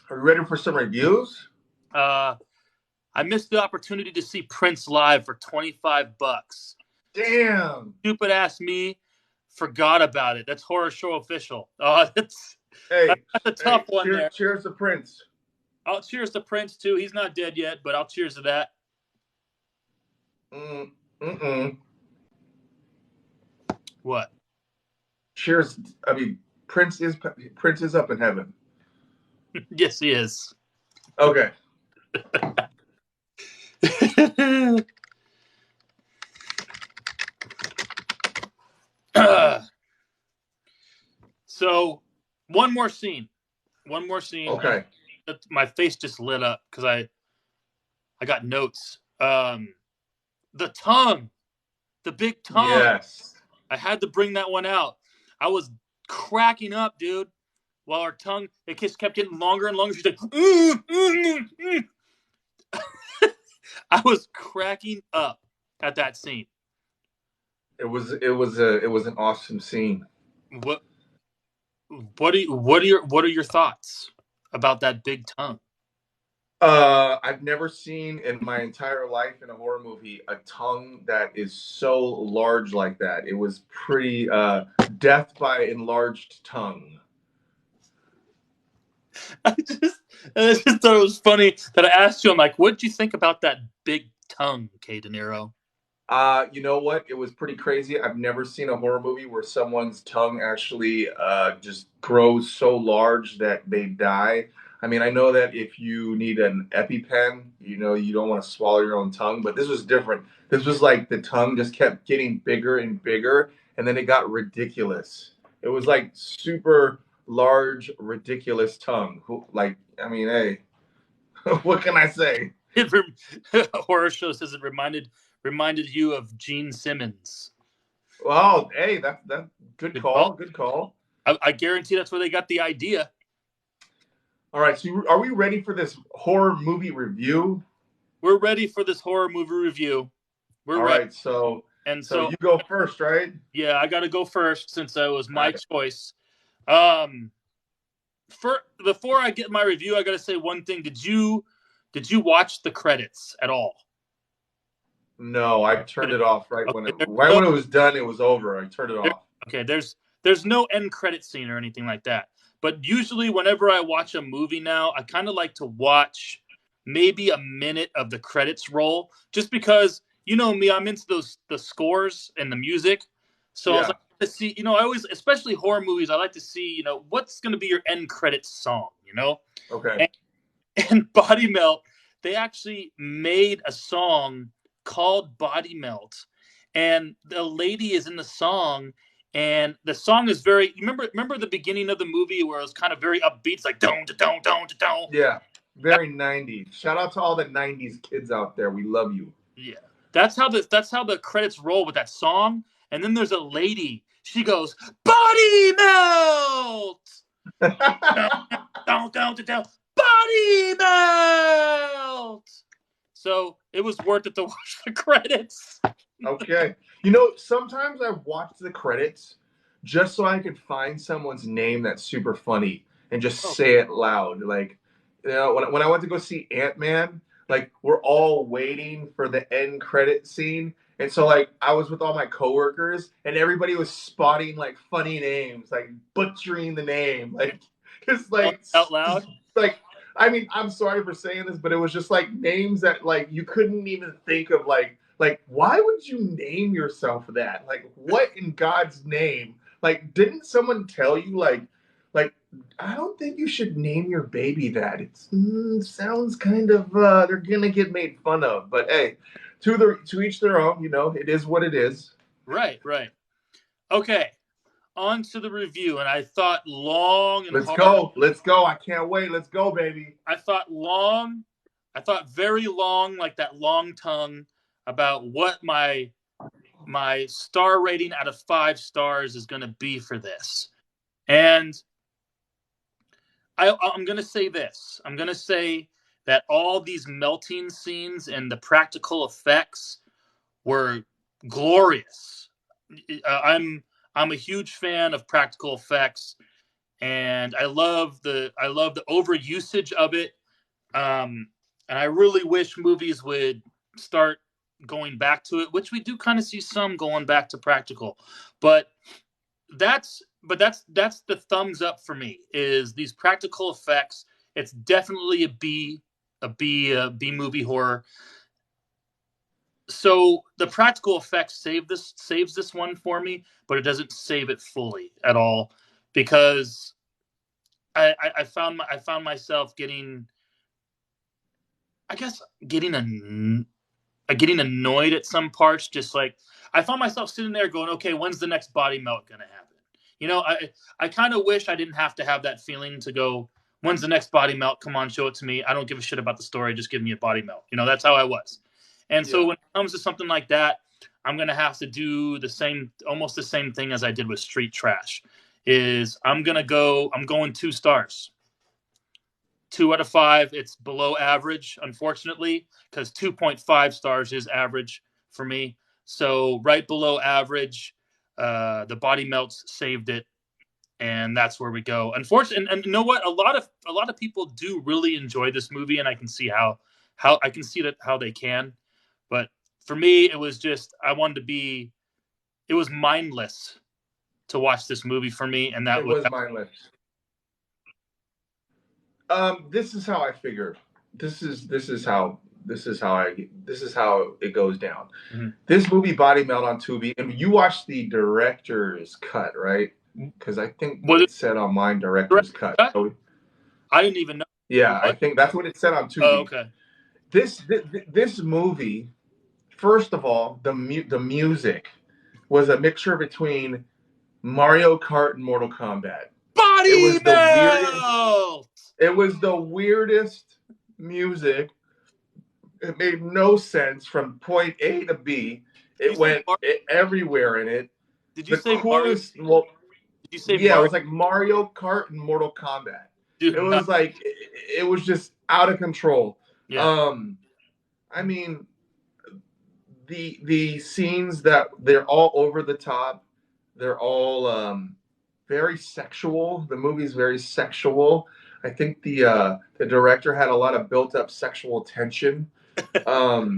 B: Are you ready for some reviews?
A: Uh, I missed the opportunity to see Prince live for $25.
B: Damn.
A: Stupid ass me forgot about it. That's Horror Show official. That's
B: Hey,
A: a tough one there.
B: cheers to Prince.
A: I'll cheers to Prince too. He's not dead yet, but I'll cheers to that.
B: Mm-mm.
A: What?
B: Cheers. I mean, Prince is up in heaven.
A: Yes, he is.
B: Okay.
A: So, one more scene. One more scene.
B: Okay.
A: My face just lit up because I got notes. The tongue, the big tongue.
B: Yes.
A: I had to bring that one out. I was cracking up, dude. While her tongue, it just kept getting longer and longer. She's like, I was cracking up at that scene.
B: It was an awesome scene.
A: What are your thoughts about that big tongue?
B: I've never seen in my entire life in a horror movie a tongue that is so large like that. It was pretty death by enlarged tongue.
A: I just thought it was funny that I asked you. I'm like, what did you think about that big tongue, Dinero?
B: You know what? It was pretty crazy. I've never seen a horror movie where someone's tongue actually just grows so large that they die. I mean, I know that if you need an EpiPen, you know, you don't want to swallow your own tongue, but this was different. This was like the tongue just kept getting bigger and bigger, and then it got ridiculous. It was like super large, ridiculous tongue. Like, I mean, hey, what can I say?
A: Horror show says it reminded you of Gene Simmons.
B: Well, hey, that good
A: call.
B: call. Good call.
A: I guarantee that's where they got the idea.
B: All right, so are we ready for this horror movie review?
A: We're ready for this horror movie review. We're ready.
B: Right, so
A: so
B: you go first, right?
A: Yeah, I got to go first since it was my choice. Before I get my review, I got to say one thing. Did you watch the credits at all?
B: No, I turned it off right when it was done. It was over. I turned it off.
A: Okay, there's no end credit scene or anything like that. But usually, whenever I watch a movie now, I kind of like to watch maybe a minute of the credits roll, just because you know me, I'm into the scores and the music. So I was like to see, I always, especially horror movies, I like to see, what's going to be your end credits song,
B: Okay.
A: And Bodymelt, they actually made a song called Bodymelt, and the lady is in the song, and the song is very. Remember the beginning of the movie where it was kind of very upbeat, it's like don't.
B: Yeah, very 90s. Shout out to all the 90s kids out there. We love you.
A: Yeah, that's how the credits roll with that song, and then there's a lady. She goes Bodymelt. Down. Bodymelt. So it was worth it to watch the credits.
B: Okay. You know, sometimes I watch the credits just so I could find someone's name that's super funny and just
A: Oh,
B: say it loud. Like, you know, when I went to go see Ant-Man, like we're all waiting for the end credit scene. And so like I was with all my coworkers and everybody was spotting like funny names, like butchering the name. Like it's like
A: out loud.
B: like I mean, I'm sorry for saying this, but it was just like names that like you couldn't even think of like why would you name yourself that? Like what in God's name? Like didn't someone tell you like I don't think you should name your baby that. It sounds kind of they're gonna get made fun of. But hey, to each their own. You know, it is what it is.
A: Right, right. Okay, on to the review, and I thought long and
B: Let's
A: hard.
B: go. Let's go. I can't wait. Let's go, baby.
A: I thought long. I thought very long, like that long tongue, about what my star rating out of 5 stars is going to be for this. And I'm going to say this. I'm going to say that all these melting scenes and the practical effects were glorious. I'm a huge fan of practical effects, and I love the overusage of it. And I really wish movies would start going back to it, which we do kind of see some going back to practical. But that's the thumbs up for me is these practical effects. It's definitely a B movie horror. So the practical effects saves this one for me, but it doesn't save it fully at all because I found myself getting, I guess, getting annoyed at some parts. Just like I found myself sitting there going, okay, when's the next body melt going to happen? You know, I kind of wish I didn't have to have that feeling to go, when's the next body melt? Come on, show it to me. I don't give a shit about the story. Just give me a body melt. You know, that's how I was. And so
B: Yeah.
A: when it comes to something like that, I'm going to have to do almost the same thing as I did with Street Trash. I'm going 2 stars. 2 out of 5. It's below average, unfortunately, because 2.5 stars is average for me. So right below average. The body melts saved it, and that's where we go. Unfortunately, and you know what? A lot of people do really enjoy this movie, and I can see how I can see that how they can. But for me, it was just I wanted to be. It was mindless to watch this movie for me, and that
B: It
A: was
B: was mindless. This is how I figured. This is how it goes down.
A: mm-hmm.
B: This movie Body Melt on Tubi, and you watched the director's cut, right? Because I think
A: Was
B: it said on mine director's cut.
A: it?
B: So,
A: I didn't even know.
B: yeah, I
A: What?
B: think that's what it said on
A: Oh,
B: Tubi.
A: okay.
B: This movie, first of all, the music was a mixture between Mario Kart and Mortal Kombat. It
A: Body
B: was the weirdest.
A: melt.
B: It was the weirdest music. It made no sense from point A to B.
A: Did you
B: It
A: say
B: went everywhere in it.
A: Did you
B: The
A: say Mario?
B: coolest, well,
A: Did you say
B: yeah, it
A: Mario?
B: was like Mario Kart and Mortal Kombat. It
A: Dude, no.
B: was like it was just out of control.
A: Yeah.
B: Um, I mean, the scenes that they're all over the top. They're all very sexual. The movie's very sexual. I think the director had a lot of built up sexual tension. Um,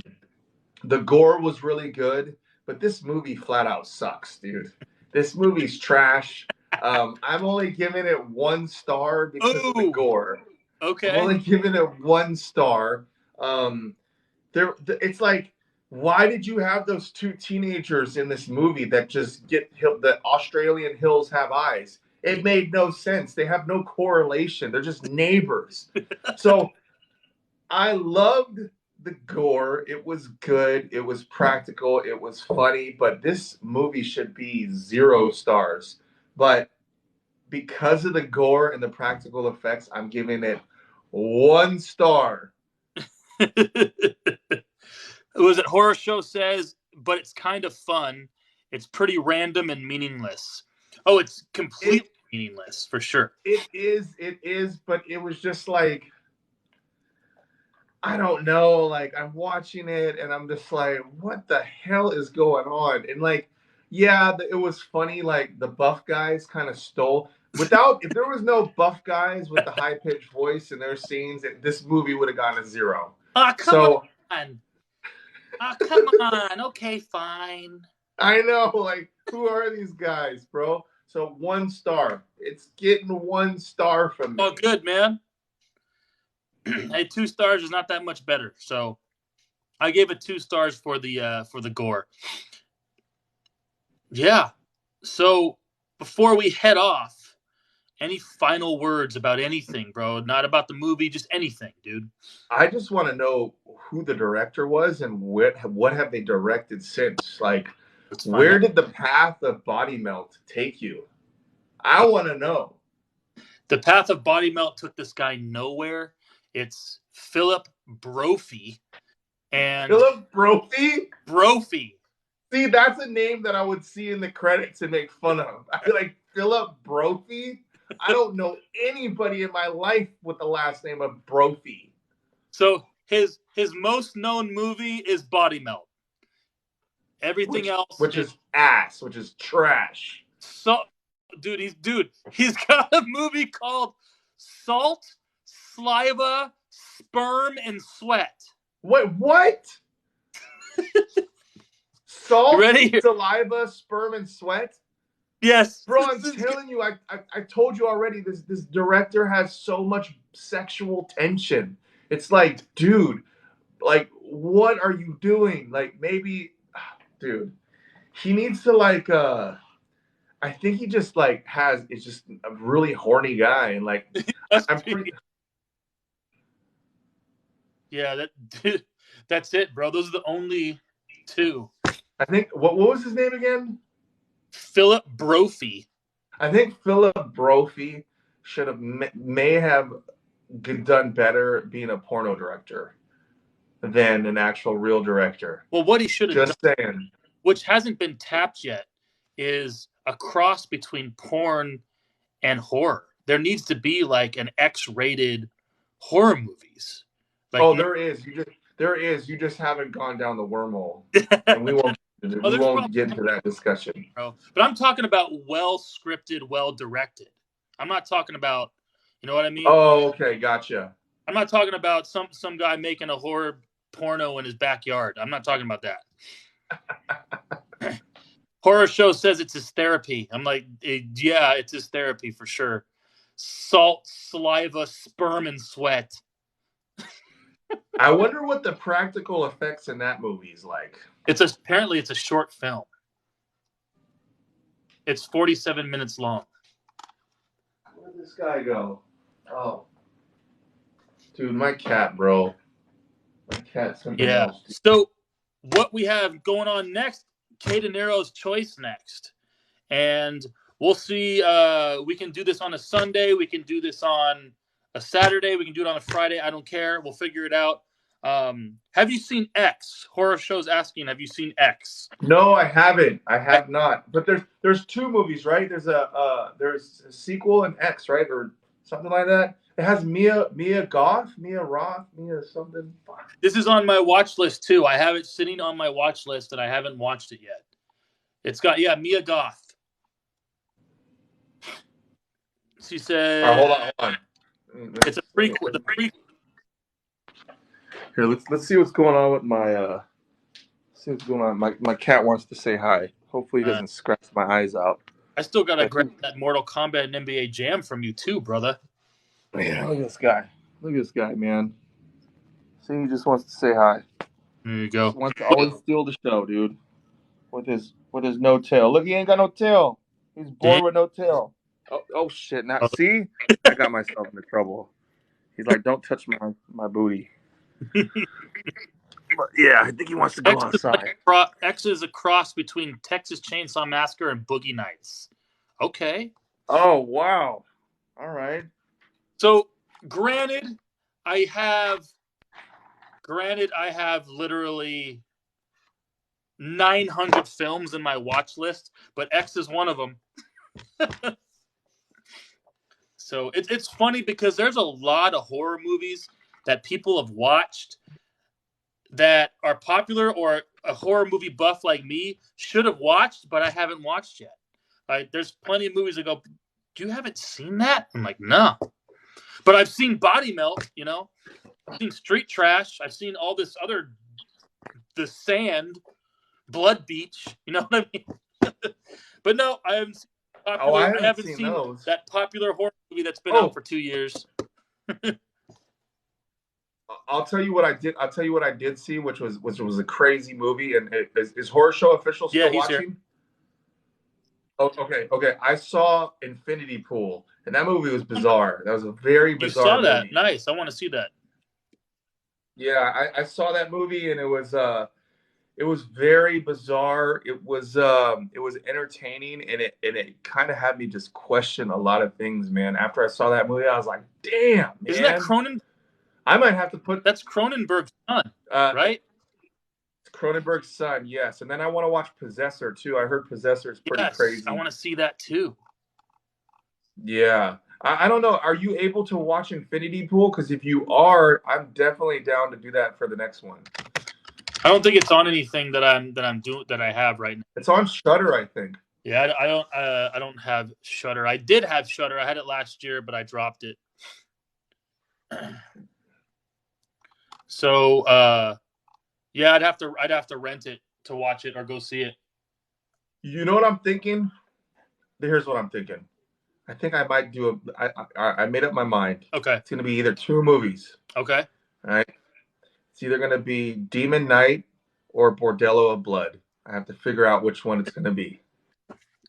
B: the gore was really good, but this movie flat out sucks, dude. This movie's trash. I'm only giving it 1 star because of the
A: Oh,
B: gore. I'm
A: okay.
B: only giving it 1 star. Um, it's like, why did you have those 2 teenagers in this movie that just get the Australian hills have eyes? It made no sense. They have no correlation. They're just neighbors. So I loved the gore. It was good. It was practical. It was funny. But this movie should be 0 stars. But because of the gore and the practical effects, I'm giving it 1 star.
A: Was it Horror Show says, but it's kind of fun. It's pretty random and meaningless. Oh, it's completely meaningless for sure.
B: It is, but it was just like I don't know. Like, I'm watching it and I'm just like, what the hell is going on? And like, yeah, it was funny. Like, the buff guys kind of stole. If there was no buff guys with the high pitched voice in their scenes, this movie would have gone to zero.
A: Ah, come
B: So
A: on. Ah, come on. Okay, fine.
B: I know, like, who are these guys, bro? So 1 star. It's getting 1 star from
A: Oh,
B: me.
A: good, man. Hey, 2 stars is not that much better. So I gave it 2 stars for the gore. Yeah. So before we head off, any final words about anything, bro? Not about the movie, just anything, dude.
B: I just want to know who the director was and what have they directed since? Like,
A: Let's find
B: where
A: out.
B: did the path of Bodymelt take you? I want to know.
A: The path of Bodymelt took this guy nowhere. It's Philip Brophy and
B: Philip Brophy?
A: Brophy.
B: See, that's a name that I would see in the credits and make fun of. I like Philip Brophy. I don't know anybody in my life with the last name of Brophy.
A: So his most known movie is Bodymelt. Everything else
B: Which is ass, which is trash.
A: so he's got a movie called Salt, Saliva, Sperm, and Sweat.
B: What? Salt,
A: ready?
B: saliva, sperm, and sweat?
A: Yes.
B: Bro, I'm telling you, I told you already, this director has so much sexual tension. It's like, dude, like, what are you doing? Like, maybe, dude, he needs to, like, I think he just, like, is just a really horny guy. And, like, I'm pretty.
A: Yeah, that's it, bro. Those are the only 2.
B: I think, what was his name again?
A: Philip Brophy.
B: I think Philip Brophy should have, may have done better being a porno director than an actual real director.
A: Well, what he should have
B: Just
A: done,
B: saying.
A: which hasn't been tapped yet, is a cross between porn and horror. There needs to be like an X-rated horror movies. Like,
B: Oh, there is. You just haven't gone down the wormhole, and we won't. We won't get into that discussion.
A: Bro. But I'm talking about well scripted, well directed. I'm not talking about, you know what I mean?
B: Oh, okay, gotcha.
A: I'm not talking about some guy making a horror porno in his backyard. I'm not talking about that. Horror show says it's his therapy. I'm like, yeah, it's his therapy for sure. Salt, saliva, sperm, and sweat.
B: I wonder what the practical effects in that movie is like.
A: Apparently it's a short film. It's 47 minutes long.
B: Where'd this guy go? Oh, dude, my cat, bro. My cat's something else.
A: So what we have going on next? Dinero's choice next, and we'll see. We can do this on a Sunday. We can do this on a Saturday. We can do it on a Friday. I don't care. We'll figure it out. Have you seen X? Horror Show's asking, have you seen X?
B: No, I haven't. I have not. But there's 2 movies, right? There's a sequel and X, right, or something like that. It has Mia Goth, Mia Roth, Mia something.
A: This is on my watch list too. I have it sitting on my watch list, and I haven't watched it yet. It's got Mia Goth. She said,
B: right, hold on.
A: It's a prequel. The prequel.
B: Here, let's see what's going on with my. See what's going on. My cat wants to say hi. Hopefully, he doesn't scratch my eyes out.
A: I still gotta grab that Mortal Kombat and NBA Jam from you too, brother.
B: Yeah, look at this guy. Look at this guy, man. See, he just wants to say hi.
A: There you go.
B: He wants to always steal the show, dude. With his no tail. Look, he ain't got no tail. He's born with no tail. Oh shit! Now see, I got myself into trouble. He's like, "Don't touch my booty." But yeah, I think he wants to go outside.
A: X is a cross between Texas Chainsaw Massacre and Boogie Nights. Okay.
B: Oh wow! All right.
A: So, granted, I have literally 900 films in my watch list, but X is one of them. So it's funny because there's a lot of horror movies that people have watched that are popular or a horror movie buff like me should have watched, but I haven't watched yet. There's plenty of movies that go, you haven't seen that? I'm like, no. But I've seen Bodymelt, you know. I've seen Street Trash. I've seen all this other, the Sand, Blood Beach. You know what I mean? But no, I haven't seen popular. I haven't seen
B: those.
A: That popular horror movie that's been out for 2 years.
B: I'll tell you what I did. I'll tell you what I did see, which was a crazy movie. And is Horror Show Official still watching? Here. Oh, okay. I saw Infinity Pool, and that movie was bizarre. That was a very bizarre movie. You saw that?
A: Movie. Nice. I want to see that.
B: Yeah, I saw that movie, and it was very bizarre. It was entertaining, and it kind of had me just question a lot of things, man. After I saw that movie, I was like, damn, man.
A: Isn't that Cronenberg?
B: I might have to put...
A: That's Cronenberg's son, right?
B: It's Cronenberg's son, yes. And then I want to watch Possessor, too. I heard Possessor is pretty crazy.
A: I want to see that, too.
B: Yeah. I don't know. Are you able to watch Infinity Pool? Because if you are, I'm definitely down to do that for the next one.
A: I don't think it's on anything that I have right now.
B: It's on Shudder, I think.
A: Yeah, I don't have Shudder. I did have Shudder. I had it last year, but I dropped it. So, yeah, I'd have to rent it to watch it or go see it.
B: You know what I'm thinking? Here's what I'm thinking. I think I might do I made up my mind.
A: Okay.
B: It's going to be either 2 movies.
A: Okay.
B: All right. It's either going to be Demon Knight or Bordello of Blood. I have to figure out which one it's going to be.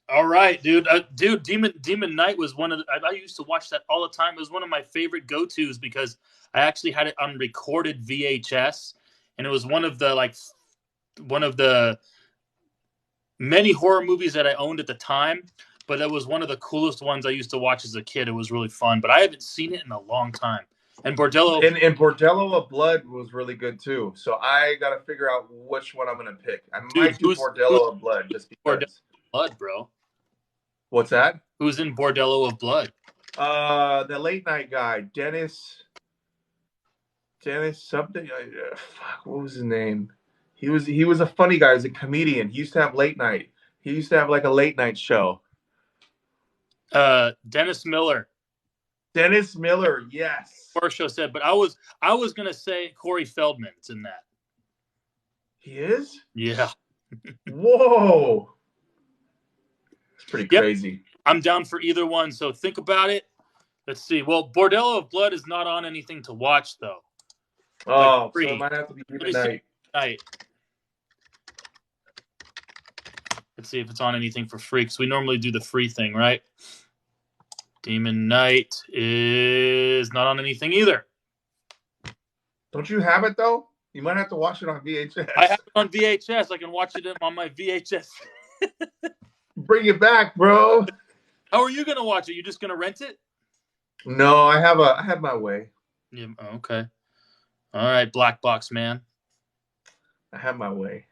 A: All right, dude. Demon Knight was one of the, I used to watch that all the time. It was one of my favorite go-tos because I actually had it on recorded VHS, and it was one of the many horror movies that I owned at the time. But it was one of the coolest ones I used to watch as a kid. It was really fun, but I haven't seen it in a long time. And Bordello
B: and Bordello of Blood was really good too. So I got to figure out which one I'm going to pick. I might do Bordello of Blood just because.
A: Bordello of Blood, bro.
B: What's that?
A: Who's in Bordello of Blood?
B: The late night guy, Dennis something. Fuck, what was his name? He was a funny guy. He was a comedian. He used to have late night. He used to have like a late night show.
A: Dennis Miller.
B: Dennis Miller, yes.
A: Horror Show said, but I was gonna say Corey Feldman's in that.
B: He is?
A: Yeah.
B: Whoa. It's pretty crazy.
A: I'm down for either one, so think about it. Let's see. Well, Bordello of Blood is not on anything to watch though.
B: Oh, so it might have to be Demon Night.
A: Let's see if it's on anything for free, because we normally do the free thing, right? Demon Knight is not on anything either.
B: Don't you have it, though? You might have to watch it on VHS.
A: I have it on VHS. I can watch it on my VHS.
B: Bring it back, bro.
A: How are you going to watch it? You just going to rent it?
B: No, I have my way.
A: Yeah, okay. All right, Black Box man.
B: I have my way.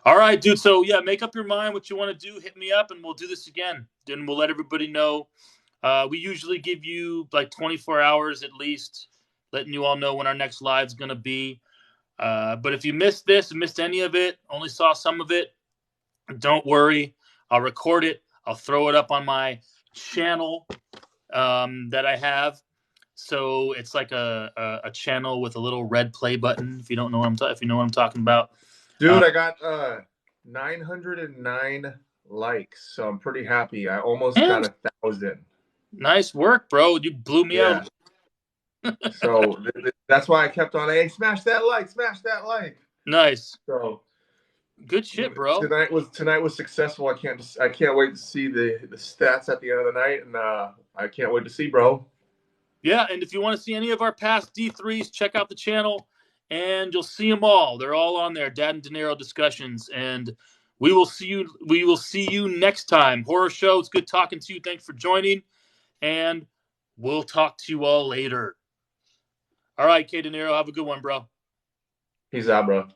A: All right, dude. So, yeah, make up your mind what you want to do. Hit me up, and we'll do this again. Then we'll let everybody know. We usually give you like 24 hours at least, letting you all know when our next live's going to be. But if you missed this and missed any of it, only saw some of it, don't worry. I'll record it. I'll throw it up on my channel that I have. So it's like a channel with a little red play button. If you don't know if you know what I'm talking about.
B: Dude, I got 909 likes, so I'm pretty happy. I almost got 1,000.
A: Nice work, bro. You blew me out.
B: So that's why I kept on. Hey, smash that like, smash that like.
A: Nice.
B: So
A: good shit, bro.
B: Tonight was successful. I can't wait to see the stats at the end of the night, and I can't wait to see, bro.
A: Yeah, and if you want to see any of our past D3s, check out the channel. And you'll see them all. They're all on there. Dad and Dinero discussions. And we will see you next time. Horror Show. It's good talking to you. Thanks for joining. And we'll talk to you all later. All right, K. Dinero. Have a good one, bro.
B: Peace out, bro.